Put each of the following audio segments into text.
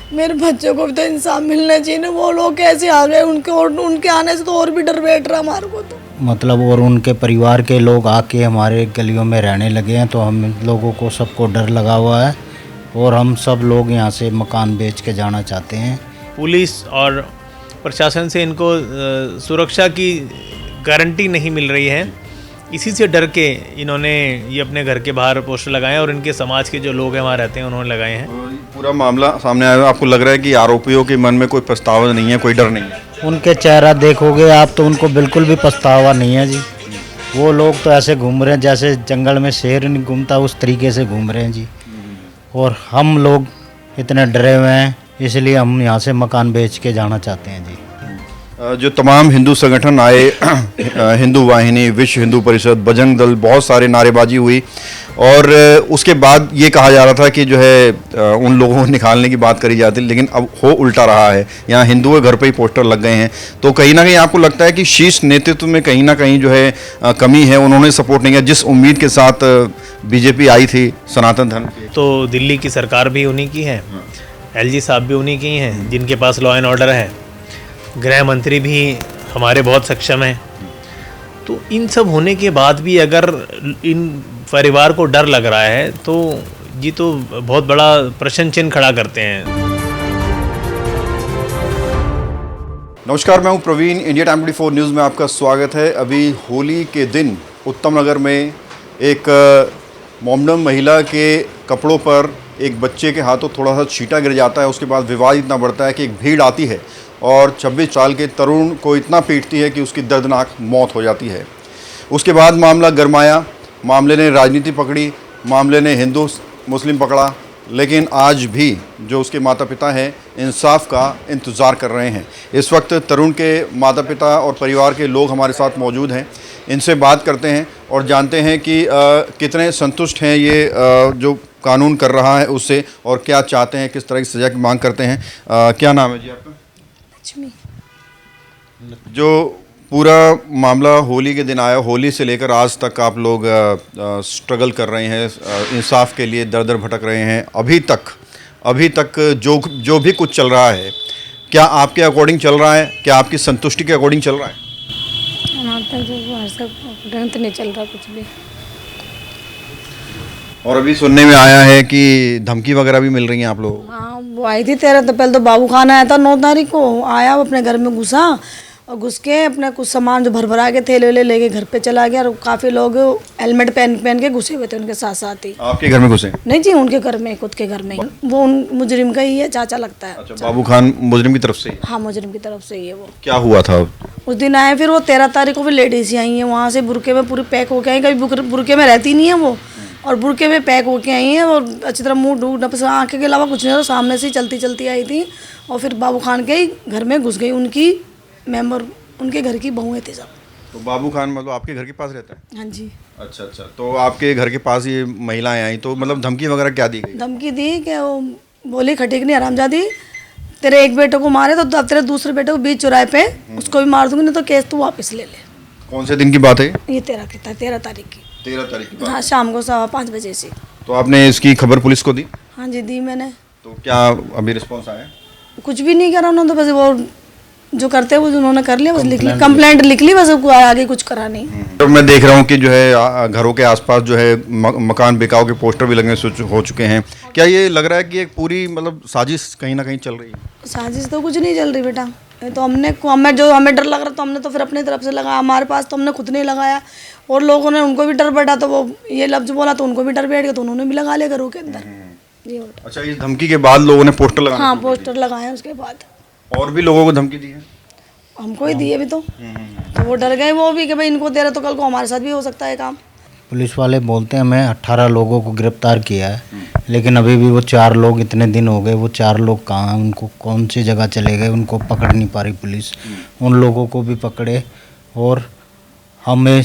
मेरे बच्चों को भी तो इंसाफ मिलना चाहिए ना। वो लोग कैसे आ गए, उनके आने से तो और भी डर बैठ रहा हमारे को तो। मतलब और उनके परिवार के लोग आके हमारे गलियों में रहने लगे हैं, तो हम लोगों को सबको डर लगा हुआ है और हम सब लोग यहाँ से मकान बेच के जाना चाहते हैं। पुलिस और प्रशासन से इनको सुरक्षा की गारंटी नहीं मिल रही है, इसी से डर के इन्होंने ये अपने घर के बाहर पोस्टर लगाए हैं और इनके समाज के जो लोग हैं वहाँ रहते हैं उन्होंने लगाए हैं। पूरा मामला सामने आया, आपको लग रहा है कि आरोपियों के मन में कोई पछतावा नहीं है, कोई डर नहीं है? उनके चेहरा देखोगे आप तो उनको बिल्कुल भी पछतावा नहीं है जी। वो लोग तो ऐसे घूम रहे हैं जैसे जंगल में शेर नहीं घूमता, उस तरीके से घूम रहे हैं जी। और हम लोग इतने डरे हुए हैं, इसलिए हम यहाँ से मकान बेच के जाना चाहते हैं जी। जो तमाम हिंदू संगठन आए, हिंदू वाहिनी, विश्व हिंदू परिषद, बजरंग दल, बहुत सारे नारेबाजी हुई और उसके बाद ये कहा जा रहा था कि जो है उन लोगों को निकालने की बात करी जाती, लेकिन अब हो उल्टा रहा है। यहाँ हिंदुओं के घर पे ही पोस्टर लग गए हैं, तो कहीं ना कहीं आपको लगता है कि शीर्ष नेतृत्व में कहीं ना कहीं जो है कमी है, उन्होंने सपोर्ट नहीं किया जिस उम्मीद के साथ बीजेपी आई थी सनातन धर्म की। तो दिल्ली की सरकार भी उन्हीं की है, एलजी साहब भी उन्हीं की हैं जिनके पास लॉ एंड ऑर्डर है, गृह मंत्री भी हमारे बहुत सक्षम हैं। तो इन सब होने के बाद भी अगर इन परिवार को डर लग रहा है तो ये तो बहुत बड़ा प्रश्न चिन्ह खड़ा करते हैं। नमस्कार, मैं हूं प्रवीण, इंडिया टाइम 24 न्यूज़ में आपका स्वागत है। अभी होली के दिन उत्तम नगर में एक मोमडन महिला के कपड़ों पर एक बच्चे के हाथों थोड़ा सा छींटा गिर जाता है। उसके बाद विवाद इतना बढ़ता है कि एक भीड़ आती है और 26 साल के तरुण को इतना पीटती है कि उसकी दर्दनाक मौत हो जाती है। उसके बाद मामला गरमाया, मामले ने राजनीति पकड़ी, मामले ने हिंदू मुस्लिम पकड़ा, लेकिन आज भी जो उसके माता पिता हैं इंसाफ का इंतज़ार कर रहे हैं। इस वक्त तरुण के माता पिता और परिवार के लोग हमारे साथ मौजूद हैं, इनसे बात करते हैं और जानते हैं कि कितने संतुष्ट हैं ये जो कानून कर रहा है उससे, और क्या चाहते हैं, किस तरह की सज़ा की मांग करते हैं। क्या नाम है जी आपका? जो पूरा मामला होली के दिन आया, होली से लेकर आज तक आप लोग स्ट्रगल कर रहे हैं, इंसाफ के लिए दर दर भटक रहे हैं। अभी तक जो भी कुछ चल रहा है, क्या आपके अकॉर्डिंग चल रहा है? क्या आपकी संतुष्टि के अकॉर्डिंग चल रहा है? तो नहीं चल रहा कुछ भी। और अभी सुनने में आया है कि धमकी वगैरह भी मिल रही है आप लोगों को? हाँ, वो आई थी 13 तो पहले तो बाबू खान आया था 9 तारीख को, आया वो अपने घर में घुसा और घुस के अपना कुछ सामान जो भर के थैले वेले लेके घर पे चला गया। और काफ़ी लोग हेलमेट पहन के घुसे हुए थे उनके साथ साथ ही। आपके घर में घुसे? नहीं जी, उनके घर में, खुद के घर में। वो उन मुजरिम का ही है, चाचा लगता है। अच्छा, बाबू खान मुजरिम की तरफ से? हाँ, मुजरिम की तरफ से ही है वो। क्या हुआ था उस दिन आए, फिर वो 13 तारीख को भी लेडीज ही आई हैं वहाँ से, बुरके में पूरी पैक होके आई। कभी बुरके में रहती नहीं है वो, और बुरके में पैक होके आई हैं और अच्छी तरह मुंह ढूंढ आँखें के अलावा कुछ नहीं, तो सामने से चलती आई थी। और फिर बाबू खान के घर में घुस गई, उनकी मेंबर, उनके घर की बहुएं थे सब। तो बाबू खान मतलब आपके घर के पास रहता है? हाँ जी। अच्छा, तो आपके घर के पास ये महिलाएं आई, तो मतलब धमकी वगैरह क्या दी गई? धमकी दी कि वो बोली खटीक नहीं हरामजादी, तेरे एक बेटे को मारे तो अब तेरे दूसरे बेटे को बीच चौराहे पे उसको भी मार दूंगी, नहीं तो केस तू वापस ले ले। कौन से दिन की बात है ये? 13 तारीख की। 13 तारीख की बात? हाँ, शाम को 5:15 बजे से। तो आपने इसकी खबर पुलिस को दी? हाँ जी, दी मैंने। तो क्या अभी रिस्पॉन्स आया? कुछ भी नहीं करा उन्होंने, तो बस वो जो करते हैं वो उन्होंने कर लिया, बस लिख ली, कंप्लेंट लिख ली, बस आगे कुछ करा नहीं। तो मैं देख रहा हूँ कि जो है घरों के आसपास जो है मकान बिकाऊ के पोस्टर भी लगने हो चुके हैं। क्या ये लग रहा है कि एक पूरी मतलब साजिश कहीं ना कहीं चल रही है? साजिश तो कुछ नहीं चल रही बेटा, ये तो हमें डर लग रहा तो हमने तो फिर अपनी तरफ से लगाया, हमारे पास तो हमने खुद नहीं लगाया। और लोगों ने, उनको भी डर बैठा तो वो ये लफ्ज बोला तो उनको भी डर बैठ गया, तो उन्होंने भी लगा लिया घरों के अंदर। जी बेटा। अच्छा, इस धमकी के बाद लोगों ने पोस्टर लगाया? हाँ, पोस्टर लगाए उसके बाद। और भी लोगों को धमकी दी है? हमको ही दी है भी तो वो डर गए वो भी कि भाई इनको दे रहे तो कल को हमारे साथ भी हो सकता है काम। पुलिस वाले बोलते हैं हमें 18 लोगों को गिरफ्तार किया है, लेकिन अभी भी वो 4 लोग, इतने दिन हो गए, वो 4 लोग कहाँ हैं? उनको कौन सी जगह चले गए? उनको पकड़ नहीं पा रही पुलिस। उन लोगों को भी पकड़े और हमें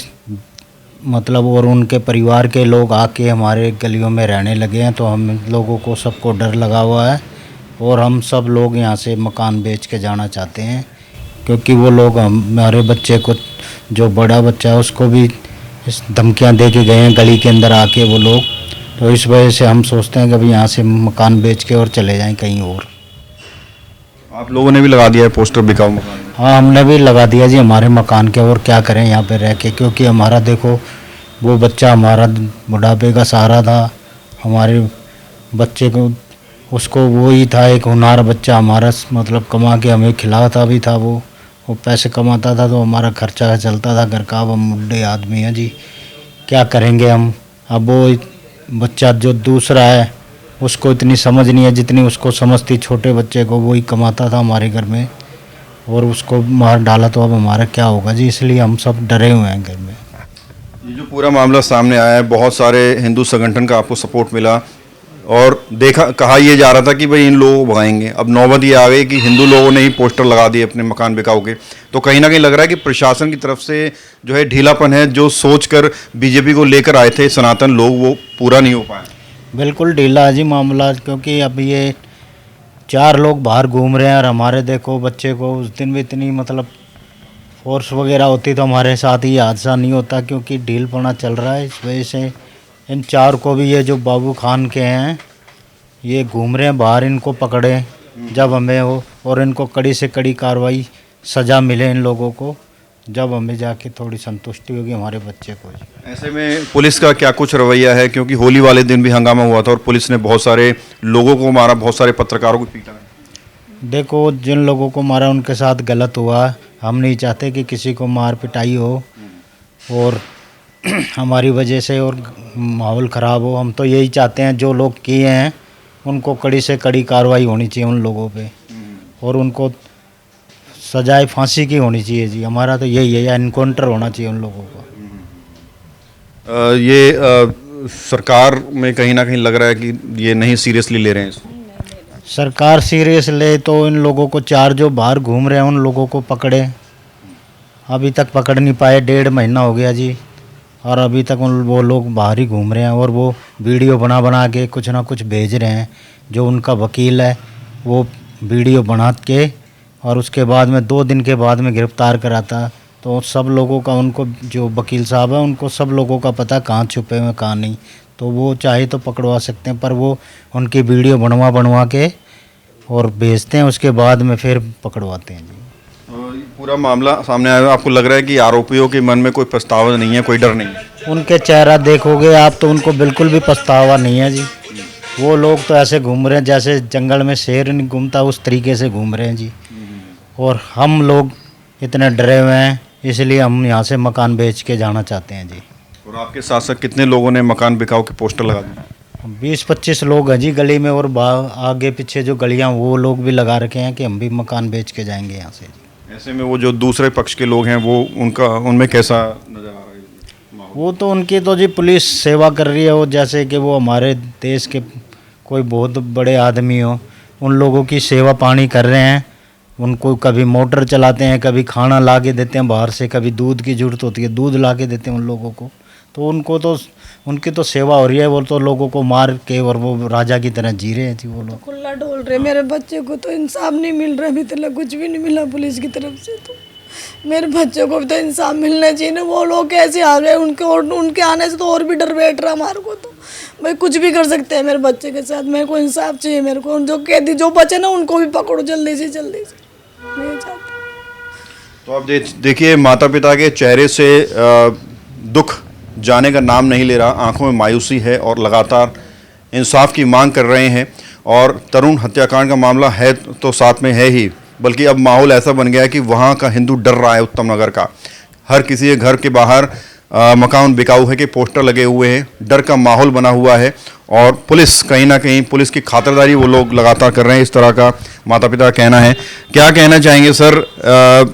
मतलब और उनके परिवार के लोग आके हमारे गलियों में रहने लगे हैं, तो हम लोगों को सबको डर लगा हुआ है और हम सब लोग यहाँ से मकान बेच के जाना चाहते हैं, क्योंकि वो लोग हमारे बच्चे को, जो बड़ा बच्चा है उसको भी इस धमकियाँ दे के गए हैं गली के अंदर आके वो लोग। तो इस वजह से हम सोचते हैं कि अभी यहाँ से मकान बेच के और चले जाएं कहीं और। आप लोगों ने भी लगा दिया है पोस्टर बिकाऊ मकान में? हाँ, हमने भी लगा दिया जी हमारे मकान के। और क्या करें यहाँ पे रह के, क्योंकि हमारा देखो वो बच्चा हमारा बुढ़ापे का सहारा था। हमारे बच्चे को उसको वो ही था एक होनहार बच्चा हमारा, मतलब कमा के हमें खिलाता भी था। वो पैसे कमाता था तो हमारा खर्चा चलता था घर का। अब हम बूढ़े आदमी हैं जी, क्या करेंगे हम। अब वो बच्चा जो दूसरा है उसको इतनी समझ नहीं है जितनी उसको समझ थी छोटे बच्चे को। वही कमाता था हमारे घर में और उसको मार डाला तो अब हमारा क्या होगा जी। इसलिए हम सब डरे हुए हैं घर में। ये जो पूरा मामला सामने आया है, बहुत सारे हिंदू संगठन का आपको सपोर्ट मिला और कहा यह जा रहा था कि भाई इन लोगों को भगाएंगे। अब नौबत ये आ गई कि हिंदू लोगों ने ही पोस्टर लगा दिए अपने मकान बिकाऊ के। तो कहीं ना कहीं लग रहा है कि प्रशासन की तरफ से जो है ढीलापन है, जो सोचकर बीजेपी को लेकर आए थे सनातन लोग, वो पूरा नहीं हो पाया। बिल्कुल ढीला है जी मामला, क्योंकि अब ये 4 लोग बाहर घूम रहे हैं और हमारे देखो बच्चे को उस दिन भी इतनी मतलब फोर्स वगैरह होती तो हमारे साथ ये हादसा नहीं होता, क्योंकि ढीलपना चल रहा है। इस वजह से इन 4 को भी, ये जो बाबू खान के हैं ये घूम रहे हैं बाहर, इनको पकड़े जब हमें हो और इनको कड़ी से कड़ी कार्रवाई सज़ा मिले इन लोगों को, जब हमें जाके थोड़ी संतुष्टि होगी हमारे बच्चे को। ऐसे में पुलिस का क्या कुछ रवैया है? क्योंकि होली वाले दिन भी हंगामा हुआ था और पुलिस ने बहुत सारे लोगों को मारा, बहुत सारे पत्रकारों को पीटा। देखो, जिन लोगों को मारा उनके साथ गलत हुआ। हम नहीं चाहते कि किसी को मार पिटाई हो और हमारी वजह से और माहौल ख़राब हो। हम तो यही चाहते हैं जो लोग किए हैं उनको कड़ी से कड़ी कार्रवाई होनी चाहिए उन लोगों पे और उनको सजाए फांसी की होनी चाहिए जी। हमारा तो यही है, या इनकाउंटर होना चाहिए उन लोगों को। सरकार में कहीं ना कहीं लग रहा है कि ये नहीं सीरियसली ले रहे हैं इसको। सरकार सीरियस ले तो इन लोगों को 4 जो बाहर घूम रहे हैं उन लोगों को पकड़े। अभी तक पकड़ नहीं पाए, 1.5 महीना हो गया जी और अभी तक वो लोग बाहर ही घूम रहे हैं और वो वीडियो बना के कुछ ना कुछ भेज रहे हैं। जो उनका वकील है वो वीडियो बना के और उसके बाद में 2 दिन के बाद में गिरफ्तार कराता। तो सब लोगों का, उनको जो वकील साहब है उनको सब लोगों का पता कहाँ छुपे हुए कहाँ नहीं। तो वो चाहे तो पकड़वा सकते हैं, पर वो उनकी वीडियो बनवा के और भेजते हैं, उसके बाद में फिर पकड़वाते हैं जी। पूरा मामला सामने आया, आपको लग रहा है कि आरोपियों के मन में कोई पछतावा नहीं है, कोई डर नहीं है? उनके चेहरा देखोगे आप तो उनको बिल्कुल भी पछतावा नहीं है जी। वो लोग तो ऐसे घूम रहे हैं जैसे जंगल में शेर नहीं घूमता, उस तरीके से घूम रहे हैं जी। और हम लोग इतने डरे हुए हैं, इसलिए हम यहाँ से मकान बेच के जाना चाहते हैं जी। और आपके साथ साथ कितने लोगों ने मकान बिकाऊ के पोस्टर लगा दिए? 20-25 लोग हैं जी गली में और आगे पीछे जो गलियाँ वो लोग भी लगा रखे हैं कि हम भी मकान बेच के जाएंगे यहाँ से जी। ऐसे में वो जो दूसरे पक्ष के लोग हैं वो उनमें कैसा नजर आ रहा है? वो तो उनकी तो जी पुलिस सेवा कर रही है, वो जैसे कि वो हमारे देश के कोई बहुत बड़े आदमी हो, उन लोगों की सेवा पानी कर रहे हैं। उनको कभी मोटर चलाते हैं, कभी खाना ला के देते हैं बाहर से, कभी दूध की ज़रूरत होती है दूध ला के देते हैं उन लोगों को। तो उनको तो उनकी तो सेवा हो रही है। वो तो लोगों को मार के और वो राजा की तरह जी रहे हैं थी वो लोग। खुला डोल रहे, मेरे बच्चे को तो इंसाफ नहीं मिल रहा अभी तक, कुछ भी नहीं मिला पुलिस की तरफ से। तो मेरे बच्चे को भी तो इंसाफ मिलना चाहिए ना। वो लोग कैसे आ गए, उनके आने से तो और भी डर बैठ रहा हमारे को। तो भाई कुछ भी कर सकते हैं मेरे बच्चे के साथ। मेरे को इंसाफ चाहिए, मेरे को जो कैदी जो बचे ना उनको भी पकड़ो जल्दी से नहीं चाहती। तो आप देखिए माता पिता के चेहरे से दुख जाने का नाम नहीं ले रहा, आंखों में मायूसी है और लगातार इंसाफ की मांग कर रहे हैं। और तरुण हत्याकांड का मामला है तो साथ में है ही, बल्कि अब माहौल ऐसा बन गया है कि वहाँ का हिंदू डर रहा है। उत्तम नगर का हर किसी के घर के बाहर मकान बिकाऊ है के पोस्टर लगे हुए हैं, डर का माहौल बना हुआ है। और पुलिस कहीं ना कहीं पुलिस की खातिरदारी वो लोग लगातार कर रहे हैं, इस तरह का माता पिता का कहना है। क्या कहना चाहेंगे सर,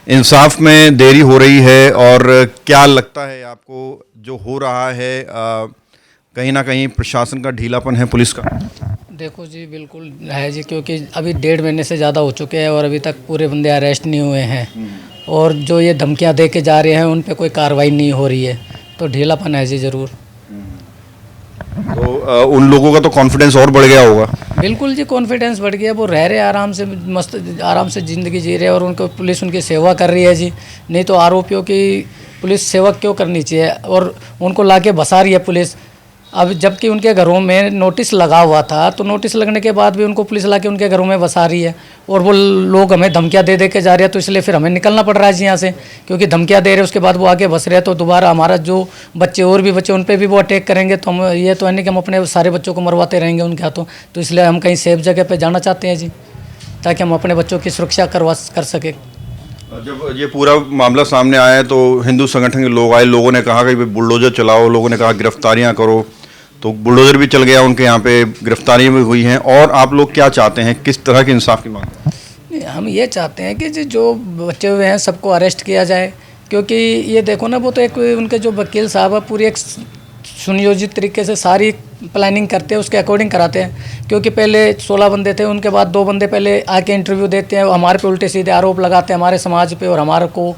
इंसाफ में देरी हो रही है और क्या लगता है आपको जो हो रहा है कहीं ना कहीं प्रशासन का ढीलापन है पुलिस का? देखो जी बिल्कुल है जी, क्योंकि अभी 1.5 महीने से ज़्यादा हो चुके हैं और अभी तक पूरे बंदे अरेस्ट नहीं हुए हैं और जो ये धमकियां दे के जा रहे हैं उन पे कोई कार्रवाई नहीं हो रही है, तो ढीलापन है जी ज़रूर। तो उन लोगों का तो कॉन्फिडेंस और बढ़ गया होगा? बिल्कुल जी, कॉन्फिडेंस बढ़ गया। वो रह रहे आराम से, मस्त आराम से ज़िंदगी जी रहे और उनको पुलिस उनकी सेवा कर रही है जी। नहीं तो आरोपियों की पुलिस सेवा क्यों करनी चाहिए और उनको ला के बसा रही है पुलिस। अब जबकि उनके घरों में नोटिस लगा हुआ था, तो नोटिस लगने के बाद भी उनको पुलिस ला के उनके घरों में बसा रही है और वो लोग हमें धमकियां दे दे के जा रहे हैं। तो इसलिए फिर हमें निकलना पड़ रहा है यहाँ से, क्योंकि धमकियां दे रहे हैं, उसके बाद वो आगे बस रहे हैं। तो दोबारा हमारा जो बच्चे और भी बच्चे उन पर भी वो अटैक करेंगे, तो हम ये तो है नहीं कि हम अपने सारे बच्चों को मरवाते रहेंगे उनके हाथों। तो इसलिए हम कहीं सेफ जगह पर जाना चाहते हैं जी, ताकि हम अपने बच्चों की सुरक्षा कर सकें। जब ये पूरा मामला सामने आया तो हिंदू संगठन के लोग आए, लोगों ने कहा कि बुलडोजर चलाओ, लोगों ने कहा गिरफ्तारियां करो, तो बुलडोजर भी चल गया उनके यहाँ पे, गिरफ्तारियां भी हुई हैं। और आप लोग क्या चाहते हैं, किस तरह के इंसाफ की मांग? हम ये चाहते हैं कि जो बचे हुए हैं सबको अरेस्ट किया जाए, क्योंकि ये देखो ना, वो तो एक उनके जो वकील साहब है पूरी एक सुनियोजित तरीके से सारी प्लानिंग करते हैं, उसके अकॉर्डिंग कराते हैं। क्योंकि पहले 16 बंदे थे, उनके बाद 2 बंदे पहले आके इंटरव्यू देते हैं, हमारे पे उल्टे सीधे आरोप लगाते हैं हमारे समाज पे, और हमारे को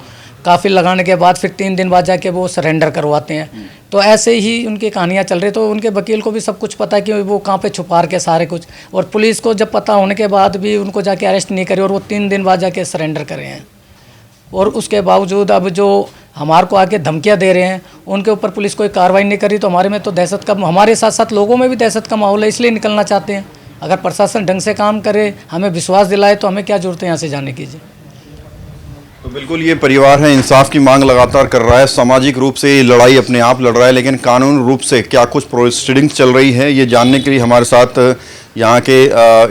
काफ़ी लगाने के बाद फिर 3 दिन बाद जाके वो सरेंडर करवाते हैं। तो ऐसे ही उनकी कहानियाँ चल रही। तो उनके वकील को भी सब कुछ पता है कि वो कहाँ पे छुपा के सारे कुछ, और पुलिस को जब पता होने के बाद भी उनको जाके अरेस्ट नहीं करे, और वो 3 दिन बाद जाके सरेंडर करे हैं। और उसके बावजूद अब जो हमारे को आके धमकियां दे रहे हैं, उनके ऊपर पुलिस कोई कार्रवाई नहीं करी, तो हमारे में तो दहशत का, हमारे साथ साथ लोगों में भी दहशत का माहौल है। इसलिए निकलना चाहते हैं। अगर प्रशासन ढंग से काम करे, हमें विश्वास दिलाए, तो हमें क्या जरूरत है यहाँ से जाने की जी। तो बिल्कुल ये परिवार है, इंसाफ की मांग लगातार कर रहा है, सामाजिक रूप से ये लड़ाई अपने आप लड़ रहा है, लेकिन कानूनी रूप से क्या कुछ प्रोसीडिंग्स चल रही है, ये जानने के लिए हमारे साथ यहाँ के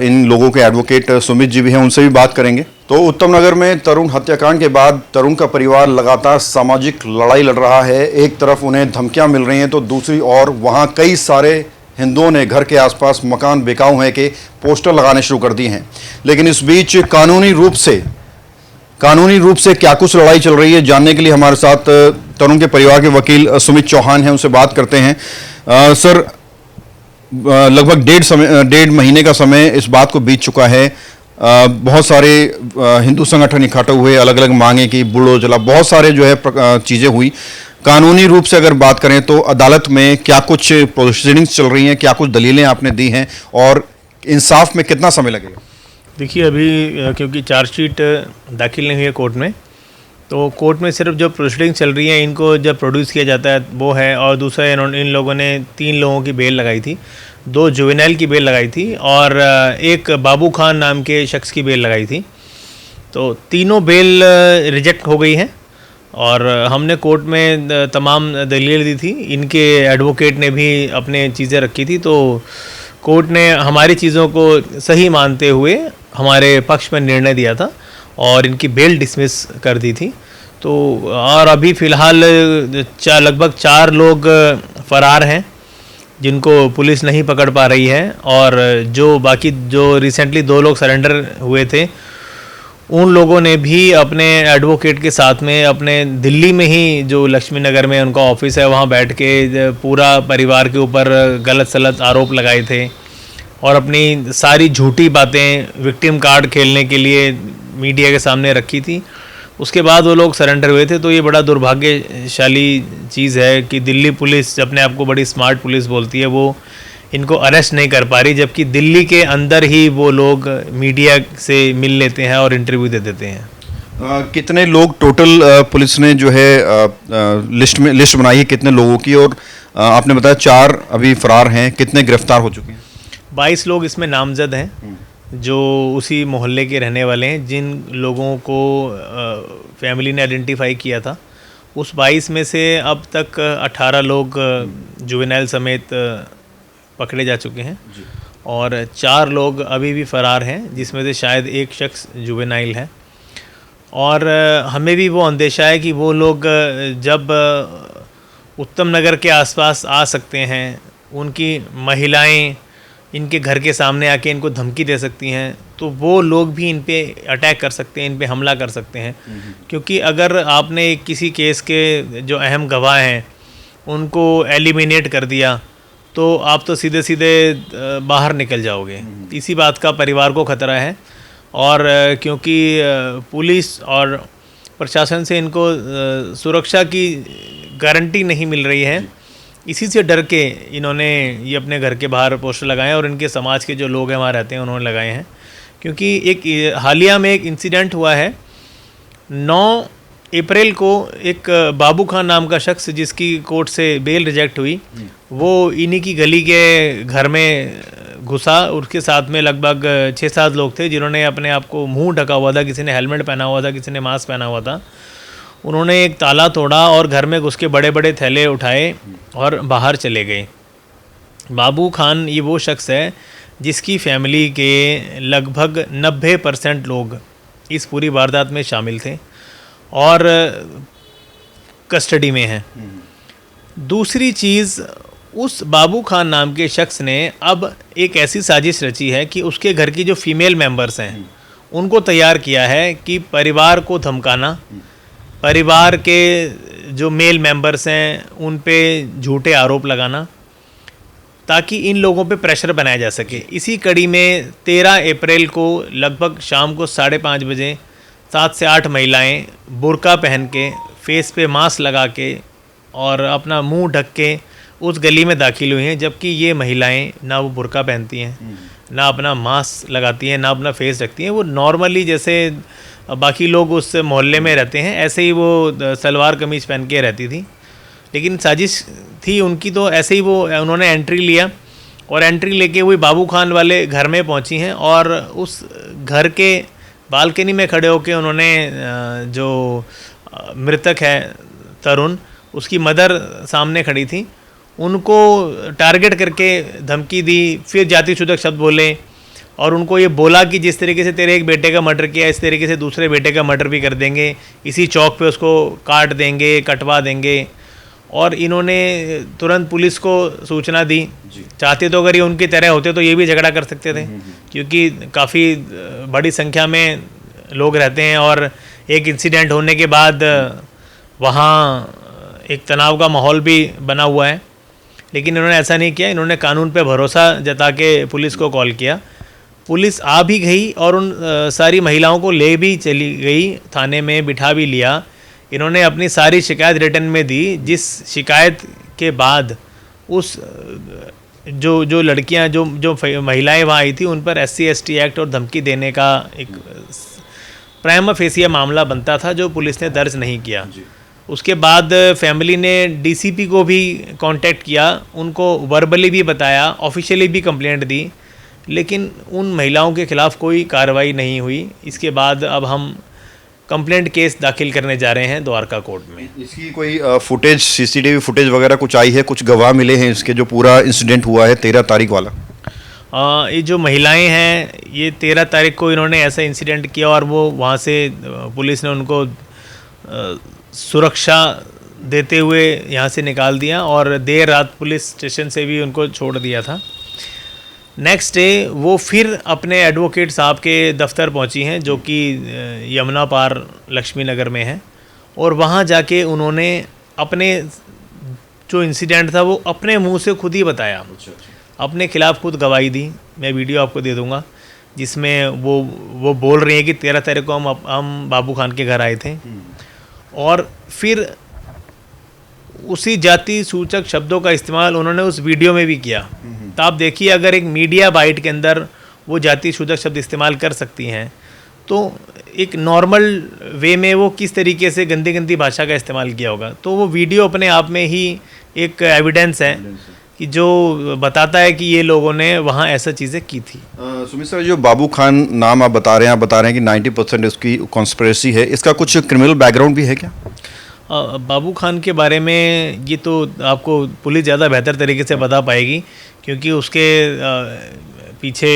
इन लोगों के एडवोकेट सुमित जी भी हैं, उनसे भी बात करेंगे। तो उत्तम नगर में तरुण हत्याकांड के बाद तरुण का परिवार लगातार सामाजिक लड़ाई लड़ रहा है। एक तरफ उन्हें धमकियां मिल रही हैं, तो दूसरी ओर वहाँ कई सारे हिंदुओं ने घर के आसपास मकान बिकाऊ हैं के पोस्टर लगाने शुरू कर दिए हैं। लेकिन इस बीच कानूनी रूप से क्या कुछ लड़ाई चल रही है, जानने के लिए हमारे साथ तरुण के परिवार के वकील सुमित चौहान हैं, उनसे बात करते हैं। सर, लगभग 1.5 महीने का समय इस बात को बीत चुका है। बहुत सारे हिंदू संगठन इकट्ठे हुए, अलग अलग मांगे की, बुलडोजर चला, बहुत सारे जो है चीज़ें हुई। कानूनी रूप से अगर बात करें तो अदालत में क्या कुछ प्रोसीडिंग्स चल रही हैं, क्या कुछ दलीलें आपने दी हैं, और इंसाफ में कितना समय लगेगा? देखिए, अभी क्योंकि चार्जशीट दाखिल नहीं हुई है कोर्ट में, तो कोर्ट में सिर्फ जो प्रोसीडिंग चल रही है इनको जब प्रोड्यूस किया जाता है वो है। और दूसरा, इन लोगों ने 3 लोगों की बेल लगाई थी, 2 जुवेनाइल की बेल लगाई थी, और एक बाबू खान नाम के शख्स की बेल लगाई थी। तो तीनों बेल रिजेक्ट हो गई हैं, और हमने कोर्ट में तमाम दलीलें दी थी। इनके एडवोकेट ने भी अपने चीज़ें रखी थी, तो कोर्ट ने हमारी चीज़ों को सही मानते हुए हमारे पक्ष में निर्णय दिया था और इनकी बेल डिसमिस कर दी थी। तो और अभी फ़िलहाल लगभग 4 लोग फ़रार हैं जिनको पुलिस नहीं पकड़ पा रही है, और जो बाकी जो रिसेंटली 2 लोग सरेंडर हुए थे, उन लोगों ने भी अपने एडवोकेट के साथ में अपने दिल्ली में ही जो लक्ष्मी नगर में उनका ऑफिस है वहाँ बैठ के पूरा परिवार के ऊपर गलत सलत आरोप लगाए थे, और अपनी सारी झूठी बातें विक्टिम कार्ड खेलने के लिए मीडिया के सामने रखी थी। उसके बाद वो लोग सरेंडर हुए थे। तो ये बड़ा दुर्भाग्यशाली चीज़ है कि दिल्ली पुलिस अपने आप को बड़ी स्मार्ट पुलिस बोलती है, वो इनको अरेस्ट नहीं कर पा रही, जबकि दिल्ली के अंदर ही वो लोग मीडिया से मिल लेते हैं और इंटरव्यू दे देते हैं। कितने लोग टोटल पुलिस ने जो है लिस्ट बनाई है कितने लोगों की, और आपने बताया 4 अभी फरार हैं, कितने गिरफ्तार हो चुके हैं? 22 लोग इसमें नामजद हैं जो उसी मोहल्ले के रहने वाले हैं, जिन लोगों को फैमिली ने आइडेंटिफाई किया था। उस 22 में से अब तक 18 लोग जुवेनाइल समेत पकड़े जा चुके हैं, और 4 लोग अभी भी फ़रार हैं, जिसमें से शायद एक शख्स जुवेनाइल है। और हमें भी वो अंदेशा है कि वो लोग जब उत्तम नगर के आसपास आ सकते हैं, उनकी महिलाएं इनके घर के सामने आके इनको धमकी दे सकती हैं, तो वो लोग भी इन पे अटैक कर सकते हैं, इन पे हमला कर सकते हैं। क्योंकि अगर आपने किसी केस के जो अहम गवाह हैं उनको एलिमिनेट कर दिया, तो आप तो सीधे सीधे बाहर निकल जाओगे। इसी बात का परिवार को खतरा है, और क्योंकि पुलिस और प्रशासन से इनको सुरक्षा की गारंटी नहीं मिल रही है, इसी से डर के इन्होंने ये अपने घर के बाहर पोस्टर लगाए हैं, और इनके समाज के जो लोग हैं वहाँ रहते हैं उन्होंने लगाए हैं। क्योंकि एक हालिया में एक इंसिडेंट हुआ है, 9 अप्रैल को एक बाबू खान नाम का शख्स जिसकी कोर्ट से बेल रिजेक्ट हुई, वो इन्हीं की गली के घर में घुसा। उसके साथ में लगभग 6-7 लोग थे जिन्होंने अपने आप को मुंह ढका हुआ था, किसी ने हेलमेट पहना हुआ था, किसी ने मास्क पहना हुआ था। उन्होंने एक ताला तोड़ा और घर में घुस के बड़े बड़े थैले उठाए और बाहर चले गए। बाबू खान ये वो शख्स है जिसकी फैमिली के लगभग 90% लोग इस पूरी वारदात में शामिल थे और कस्टडी में हैं। दूसरी चीज़, उस बाबू खान नाम के शख्स ने अब एक ऐसी साजिश रची है कि उसके घर की जो फीमेल मेंबर्स हैं उनको तैयार किया है कि परिवार को धमकाना, परिवार के जो मेल मेंबर्स हैं उन पे झूठे आरोप लगाना, ताकि इन लोगों पे प्रेशर बनाया जा सके। इसी कड़ी में 13 अप्रैल को लगभग शाम को 5:30 बजे 7 से 8 महिलाएं बुर्का पहन के, फेस पे मास्क लगा के और अपना मुंह ढक के उस गली में दाखिल हुई हैं। जबकि ये महिलाएं ना वो बुर्का पहनती हैं, ना अपना मास्क लगाती हैं, ना अपना फेस रखती हैं। वो नॉर्मली जैसे बाकी लोग उस मोहल्ले में रहते हैं ऐसे ही वो सलवार कमीज़ पहन के रहती थी। लेकिन साजिश थी उनकी, तो ऐसे ही वो उन्होंने एंट्री लिया और एंट्री लेके वही बाबू खान वाले घर में पहुंची हैं और उस घर के बालकनी में खड़े होकर उन्होंने जो मृतक है तरुण, उसकी मदर सामने खड़ी थी, उनको टारगेट करके धमकी दी। फिर जातिसूचक शब्द बोले और उनको ये बोला कि जिस तरीके से तेरे एक बेटे का मर्डर किया, इस तरीके से दूसरे बेटे का मर्डर भी कर देंगे, इसी चौक पे उसको काट देंगे, कटवा देंगे। और इन्होंने तुरंत पुलिस को सूचना दी। चाहते तो अगर ये उनकी तरह होते तो ये भी झगड़ा कर सकते थे, क्योंकि काफ़ी बड़ी संख्या में लोग रहते हैं और एक इंसिडेंट होने के बाद वहाँ एक तनाव का माहौल भी बना हुआ है। लेकिन इन्होंने ऐसा नहीं किया, इन्होंने कानून पे भरोसा जता के पुलिस को कॉल किया। पुलिस आ भी गई और उन सारी महिलाओं को ले भी चली गई, थाने में बिठा भी लिया। इन्होंने अपनी सारी शिकायत रिटर्न में दी, जिस शिकायत के बाद उस जो लड़कियां जो महिलाएं वहाँ आई थी उन पर SC/ST एक्ट और धमकी देने का एक प्राइमा फेसिया मामला बनता था, जो पुलिस ने दर्ज नहीं किया। उसके बाद फैमिली ने DCP को भी कांटेक्ट किया, उनको वर्बली भी बताया, ऑफिशियली भी कंप्लेंट दी, लेकिन उन महिलाओं के खिलाफ़ कोई कार्रवाई नहीं हुई। इसके बाद अब हम कंप्लेंट केस दाखिल करने जा रहे हैं द्वारका कोर्ट में। इसकी कोई फुटेज, CCTV फुटेज वगैरह कुछ आई है? कुछ गवाह मिले हैं इसके, जो पूरा इंसिडेंट हुआ है 13 तारीख वाला? ये जो महिलाएं हैं, ये 13 तारीख को इन्होंने ऐसा इंसिडेंट किया और वो वहाँ से पुलिस ने उनको सुरक्षा देते हुए यहाँ से निकाल दिया और देर रात पुलिस स्टेशन से भी उनको छोड़ दिया था। नेक्स्ट डे वो फिर अपने एडवोकेट साहब के दफ्तर पहुंची हैं, जो कि यमुना पार लक्ष्मी नगर में है, और वहां जाके उन्होंने अपने जो इंसिडेंट था वो अपने मुंह से खुद ही बताया, अपने खिलाफ़ खुद गवाही दी। मैं वीडियो आपको दे दूंगा जिसमें वो बोल रही हैं कि 13 तारीख को हम बाबू खान के घर आए थे और फिर उसी जाति सूचक शब्दों का इस्तेमाल उन्होंने उस वीडियो में भी किया। तो आप देखिए, अगर एक मीडिया बाइट के अंदर वो जाति सूचक शब्द इस्तेमाल कर सकती हैं, तो एक नॉर्मल वे में वो किस तरीके से गंदी गंदी भाषा का इस्तेमाल किया होगा। तो वो वीडियो अपने आप में ही एक एविडेंस है कि जो बताता है कि ये लोगों ने वहाँ ऐसा चीज़ें की थी। सुमित सर, जो बाबू खान नाम आप बता रहे हैं कि 90% उसकी कॉन्स्पिरेसी है, इसका कुछ क्रिमिनल बैकग्राउंड भी है क्या? बाबू खान के बारे में ये तो आपको पुलिस ज़्यादा बेहतर तरीके से बता पाएगी, क्योंकि उसके पीछे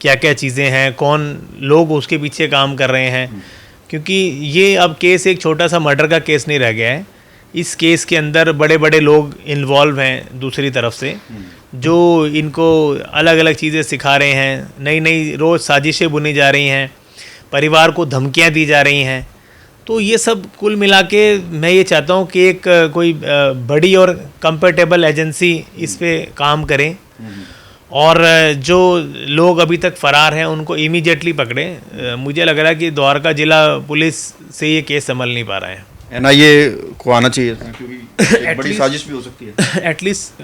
क्या क्या चीज़ें हैं, कौन लोग उसके पीछे काम कर रहे हैं। क्योंकि ये अब केस एक छोटा सा मर्डर का केस नहीं रह गया है। इस केस के अंदर बड़े बड़े लोग इन्वॉल्व हैं दूसरी तरफ से, जो इनको अलग अलग चीज़ें सिखा रहे हैं, नई नई रोज़ साजिशें बुनी जा रही हैं, परिवार को धमकियां दी जा रही हैं। तो ये सब कुल मिला के मैं ये चाहता हूँ कि एक कोई बड़ी और कंफर्टेबल एजेंसी इस पे काम करे और जो लोग अभी तक फरार हैं उनको इमीडिएटली पकड़े। मुझे लग रहा है कि द्वारका जिला पुलिस से ये केस संभल नहीं पा रहा है। NIA को आना चाहिए था, क्योंकि एक बड़ी साजिश भी हो सकती है। एटलीस्ट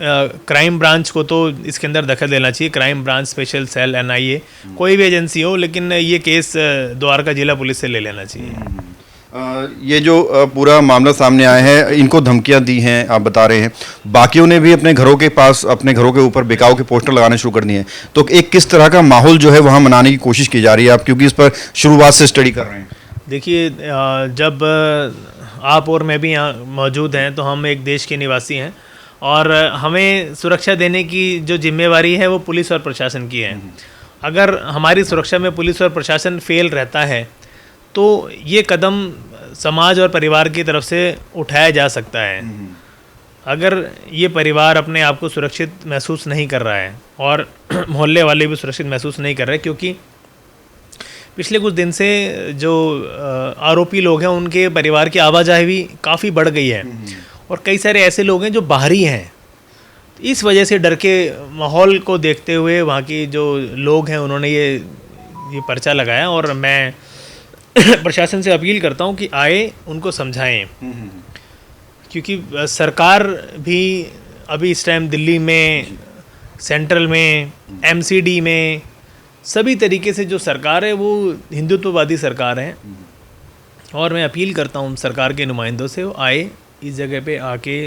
क्राइम ब्रांच को तो इसके अंदर दखल देना चाहिए, crime branch, special cell, NIA, कोई भी एजेंसी हो, लेकिन ये केस द्वारका जिला पुलिस से ले लेना चाहिए। ये जो पूरा मामला सामने आया है, इनको धमकियां दी हैं आप बता रहे हैं, बाकियों ने भी अपने घरों के पास अपने घरों के ऊपर बिकाऊ के पोस्टर लगाने शुरू कर दिए हैं, तो एक किस तरह का माहौल जो है वहाँ मनाने की कोशिश की जा रही है आप, क्योंकि इस पर शुरुआत से स्टडी कर रहे हैं? देखिए, जब आप और मैं भी यहाँ मौजूद हैं तो हम एक देश के निवासी हैं और हमें सुरक्षा देने की जो जिम्मेवारी है वो पुलिस और प्रशासन की है। अगर हमारी सुरक्षा में पुलिस और प्रशासन फेल रहता है तो ये कदम समाज और परिवार की तरफ से उठाया जा सकता है। अगर ये परिवार अपने आप को सुरक्षित महसूस नहीं कर रहा है और मोहल्ले वाले भी सुरक्षित महसूस नहीं कर रहे, क्योंकि पिछले कुछ दिन से जो आरोपी लोग हैं उनके परिवार की आवाजाही भी काफ़ी बढ़ गई है और कई सारे ऐसे लोग हैं जो बाहरी हैं। इस वजह से डर के माहौल को देखते हुए वहाँ की जो लोग हैं उन्होंने ये पर्चा लगाया और मैं प्रशासन से अपील करता हूँ कि आए, उनको समझाएं, क्योंकि सरकार भी अभी इस टाइम दिल्ली में, सेंट्रल में, एमसीडी में, सभी तरीके से जो सरकार है वो हिंदुत्ववादी सरकार है। और मैं अपील करता हूँ सरकार के नुमाइंदों से, वो आए इस जगह पे आके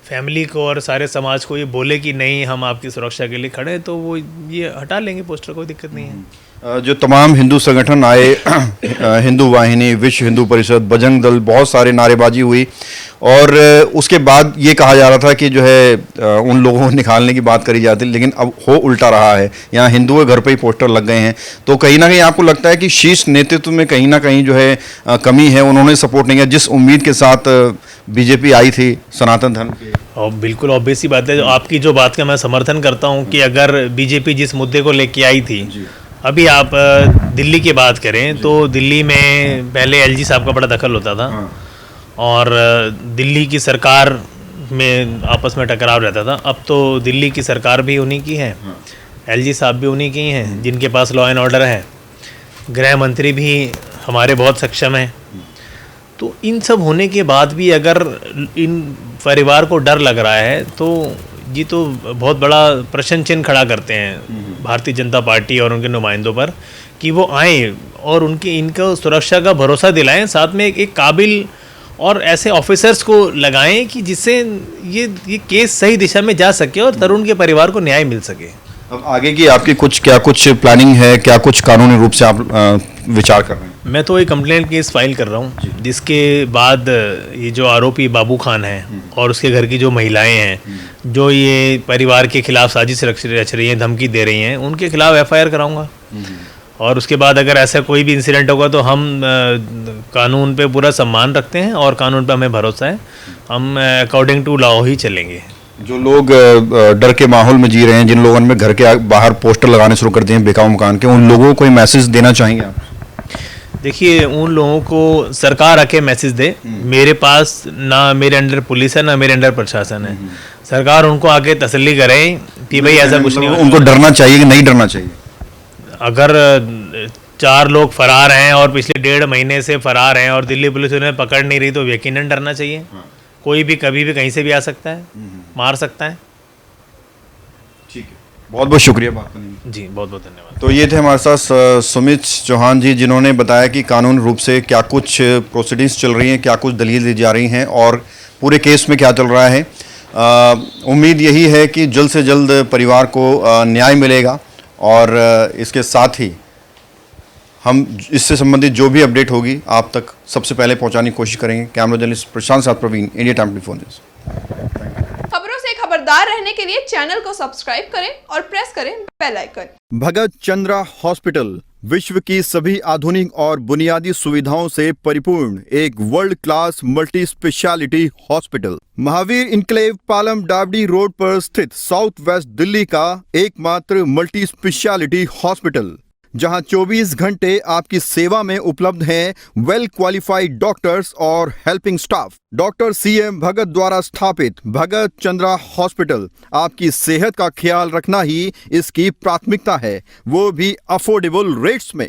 फैमिली को और सारे समाज को ये बोले कि नहीं, हम आपकी सुरक्षा के लिए खड़े हैं, तो वो ये हटा लेंगे पोस्टर, कोई दिक्कत नहीं है। जो तमाम हिंदू संगठन आए, हिंदू वाहिनी, विश्व हिंदू परिषद, बजरंग दल, बहुत सारे नारेबाजी हुई और उसके बाद ये कहा जा रहा था कि जो है उन लोगों को निकालने की बात करी जाती, लेकिन अब हो उल्टा रहा है। यहाँ हिंदुओं के घर पे ही पोस्टर लग गए हैं, तो कहीं ना कहीं आपको लगता है कि शीर्ष नेतृत्व में कहीं ना कहीं जो है कमी है, उन्होंने सपोर्ट नहीं किया जिस उम्मीद के साथ बीजेपी आई थी सनातन धर्म के? और बिल्कुल ऑब्वियस सी बात है, आपकी जो बात का मैं समर्थन करता हूँ कि अगर बीजेपी जिस मुद्दे को लेके आई थी, अभी आप दिल्ली की बात करें तो दिल्ली में पहले एलजी साहब का बड़ा दखल होता था और दिल्ली की सरकार में आपस में टकराव रहता था। अब तो दिल्ली की सरकार भी उन्हीं की है, एलजी साहब भी उन्हीं की हैं जिनके पास लॉ एंड ऑर्डर है, गृह मंत्री भी हमारे बहुत सक्षम हैं। तो इन सब होने के बाद भी अगर इन परिवार को डर लग रहा है तो ये तो बहुत बड़ा प्रश्न चिन्ह खड़ा करते हैं भारतीय जनता पार्टी और उनके नुमाइंदों पर कि वो आएँ और इनको सुरक्षा का भरोसा दिलाएं, साथ में एक काबिल और ऐसे ऑफिसर्स को लगाएं कि जिससे ये केस सही दिशा में जा सके और तरुण के परिवार को न्याय मिल सके। अब आगे की आपकी कुछ प्लानिंग है, क्या कुछ कानूनी रूप से आप विचार कर रहे हैं? मैं तो एक कंप्लेंट केस फाइल कर रहा हूँ, जिसके बाद ये जो आरोपी बाबू खान है और उसके घर की जो महिलाएं हैं जो ये परिवार के खिलाफ साजिश रच रही हैं, धमकी दे रही हैं, उनके खिलाफ एफआईआर कराऊंगा। और उसके बाद अगर ऐसा कोई भी इंसिडेंट होगा तो हम कानून पे पूरा सम्मान रखते हैं और कानून पे हमें भरोसा है, हम अकॉर्डिंग टू लॉ ही चलेंगे। जो लोग डर के माहौल में जी रहे हैं, जिन लोगों ने घर के बाहर पोस्टर लगाने शुरू कर दिए हैं बेकाऊ मकान के, उन लोगों को कोई मैसेज देना चाहेंगे आप? देखिए, उन लोगों को सरकार आके मैसेज दे। मेरे पास ना मेरे अंडर पुलिस है ना मेरे अंडर प्रशासन है। सरकार उनको आके तसल्ली करे कि भाई ऐसा कुछ नहीं। उनको डरना चाहिए कि नहीं डरना चाहिए? अगर 4 लोग फरार हैं और पिछले 1.5 महीने से फरार हैं और दिल्ली पुलिस उन्हें पकड़ नहीं रही तो यकीनन डरना चाहिए। कोई भी कभी भी कहीं से भी आ सकता है, मार सकता है। ठीक है, बहुत बहुत शुक्रिया बात करने के लिए। जी, बहुत बहुत धन्यवाद। तो ये थे हमारे साथ सुमित चौहान जी, जिन्होंने बताया कि कानून रूप से क्या कुछ प्रोसीडिंग्स चल रही हैं, क्या कुछ दलील दी जा रही हैं और पूरे केस में क्या चल रहा है। उम्मीद यही है कि जल्द से जल्द परिवार को न्याय मिलेगा और इसके साथ ही हम इससे संबंधित जो भी अपडेट होगी आप तक सबसे पहले पहुंचाने की कोशिश करेंगे। कैमरा जर्नलिस्ट प्रशांत साथ प्रवीण, इंडिया टाइम 24 न्यूज़। खबरों से खबरदार रहने के लिए चैनल को सब्सक्राइब करें और प्रेस करें बेल आइकन। भगत चंद्रा हॉस्पिटल विश्व की सभी आधुनिक और बुनियादी सुविधाओं से परिपूर्ण एक world class multi speciality hospital, Mahavir enclave Palam Dabri road पर स्थित साउथ वेस्ट दिल्ली का एकमात्र मल्टी स्पेशलिटी हॉस्पिटल, जहां 24 घंटे आपकी सेवा में उपलब्ध हैं वेल क्वालिफाइड डॉक्टर्स और हेल्पिंग स्टाफ। डॉक्टर CM भगत द्वारा स्थापित भगत चंद्रा हॉस्पिटल आपकी सेहत का ख्याल रखना ही इसकी प्राथमिकता है, वो भी अफोर्डेबल रेट्स में।